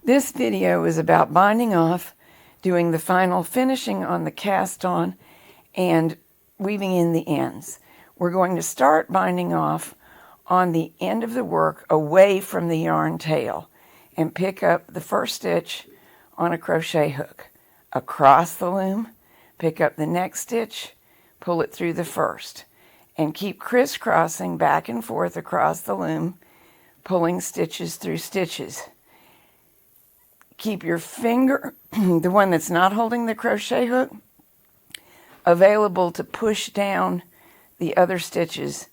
This video is about binding off, doing the final finishing on the cast on, and weaving in the ends. We're going to start binding off on the end of the work away from the yarn tail and pick up the first stitch on a crochet hook. Across the loom, pick up the next stitch, pull it through the first, and keep crisscrossing back and forth across the loom, pulling stitches through stitches. Keep your finger, the one that's not holding the crochet hook, available to push down the other stitches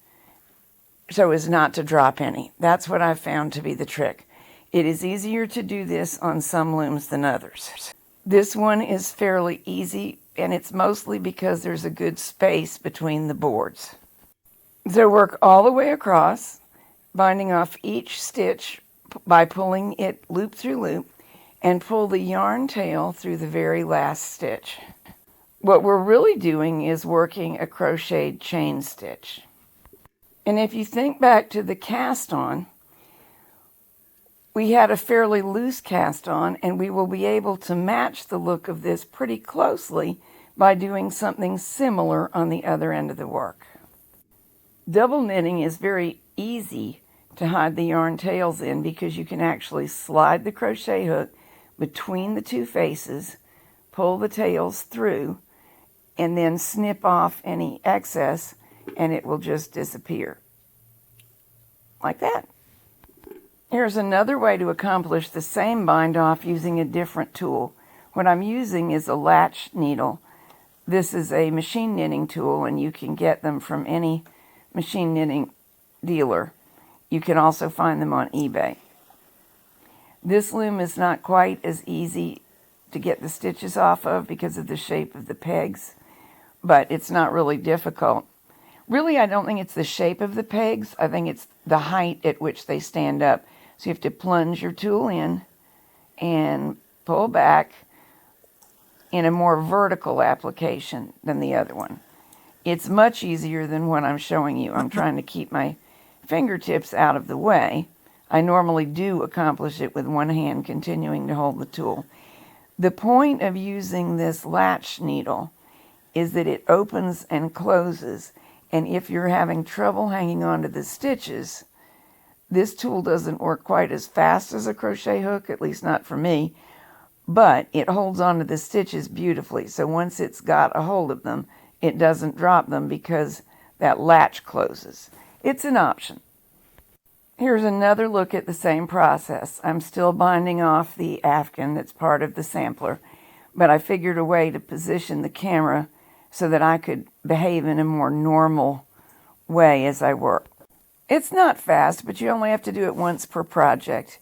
so as not to drop any. That's what I've found to be the trick. It is easier to do this on some looms than others. This one is fairly easy, and it's mostly because there's a good space between the boards. So work all the way across, binding off each stitch by pulling it loop through loop, and pull the yarn tail through the very last stitch. What we're really doing is working a crocheted chain stitch. And if you think back to the cast on, we had a fairly loose cast on, and we will be able to match the look of this pretty closely by doing something similar on the other end of the work. Double knitting is very easy to hide the yarn tails in because you can actually slide the crochet hook between the two faces, pull the tails through, and then snip off any excess, and it will just disappear. Like that. Here's another way to accomplish the same bind off using a different tool. What I'm using is a latch needle. This is a machine knitting tool, and you can get them from any machine knitting dealer. You can also find them on eBay. This loom is not quite as easy to get the stitches off of because of the shape of the pegs, but it's not really difficult. Really, I don't think it's the shape of the pegs. I think it's the height at which they stand up. So you have to plunge your tool in and pull back in a more vertical application than the other one. It's much easier than what I'm showing you. I'm trying to keep my fingertips out of the way. I normally do accomplish it with one hand continuing to hold the tool. The point of using this latch needle is that it opens and closes, and if you're having trouble hanging on to the stitches, this tool doesn't work quite as fast as a crochet hook, at least not for me, but it holds onto the stitches beautifully. So once it's got a hold of them, it doesn't drop them because that latch closes. It's an option. Here's another look at the same process. I'm still binding off the afghan that's part of the sampler, but I figured a way to position the camera so that I could behave in a more normal way as I work. It's not fast, but you only have to do it once per project.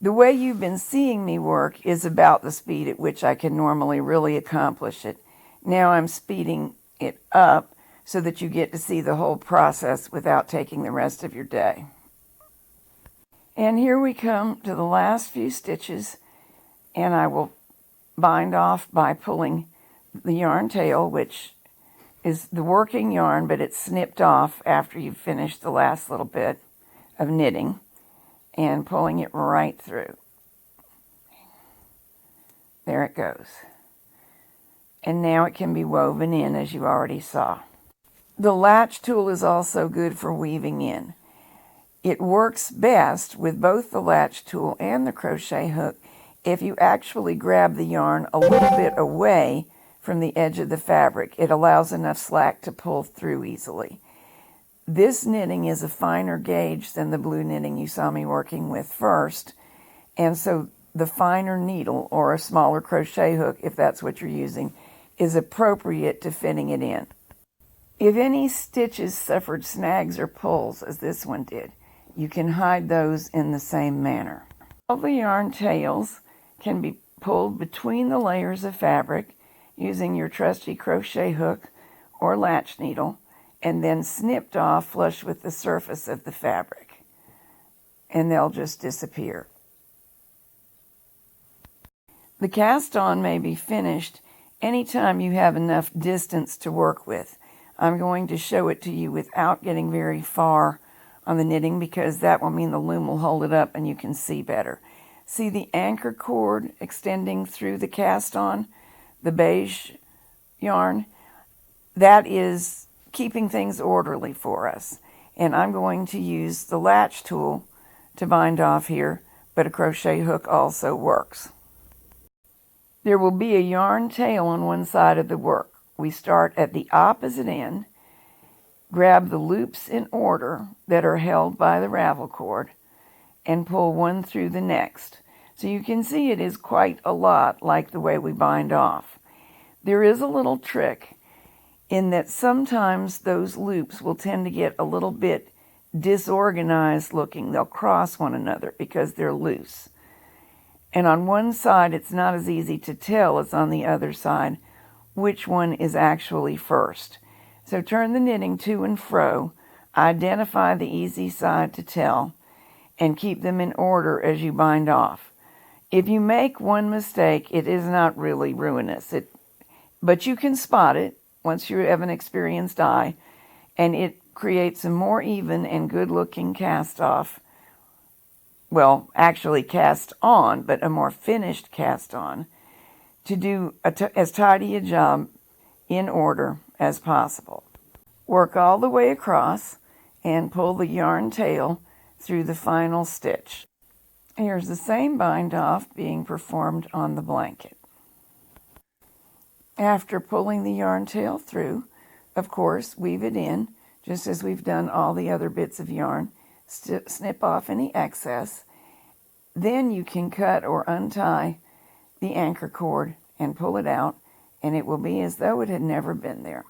The way you've been seeing me work is about the speed at which I can normally really accomplish it. Now I'm speeding it up so that you get to see the whole process without taking the rest of your day. And here we come to the last few stitches, and I will bind off by pulling the yarn tail, which is the working yarn, but it's snipped off after you've finished the last little bit of knitting, and pulling it right through. There it goes. And now it can be woven in, as you already saw. The latch tool is also good for weaving in. It works best with both the latch tool and the crochet hook if you actually grab the yarn a little bit away from the edge of the fabric. It allows enough slack to pull through easily. This knitting is a finer gauge than the blue knitting you saw me working with first, and so the finer needle, or a smaller crochet hook if that's what you're using, is appropriate to fitting it in. If any stitches suffered snags or pulls, as this one did, you can hide those in the same manner. All the yarn tails can be pulled between the layers of fabric using your trusty crochet hook or latch needle, and then snipped off flush with the surface of the fabric, and they'll just disappear. The cast on may be finished anytime you have enough distance to work with. I'm going to show it to you without getting very far on the knitting because that will mean the loom will hold it up and you can see better. See the anchor cord extending through the cast on, the beige yarn? That is keeping things orderly for us. And I'm going to use the latch tool to bind off here, but a crochet hook also works. There will be a yarn tail on one side of the work. We start at the opposite end, grab the loops in order that are held by the ravel cord, and pull one through the next. So you can see it is quite a lot like the way we bind off. There is a little trick in that sometimes those loops will tend to get a little bit disorganized looking. They'll cross one another because they're loose. And on one side, it's not as easy to tell as on the other side which one is actually first. So turn the knitting to and fro, identify the easy side to tell, and keep them in order as you bind off. If you make one mistake, it is not really ruinous, but you can spot it once you have an experienced eye, and it creates a more even and good-looking cast-off. Well, actually cast on, but a more finished cast on, to do as tidy a job in order as possible. Work all the way across and pull the yarn tail through the final stitch. Here's the same bind off being performed on the blanket. After pulling the yarn tail through, of course, weave it in, just as we've done all the other bits of yarn. Snip off any excess. Then you can cut or untie the anchor cord and pull it out, and it will be as though it had never been there.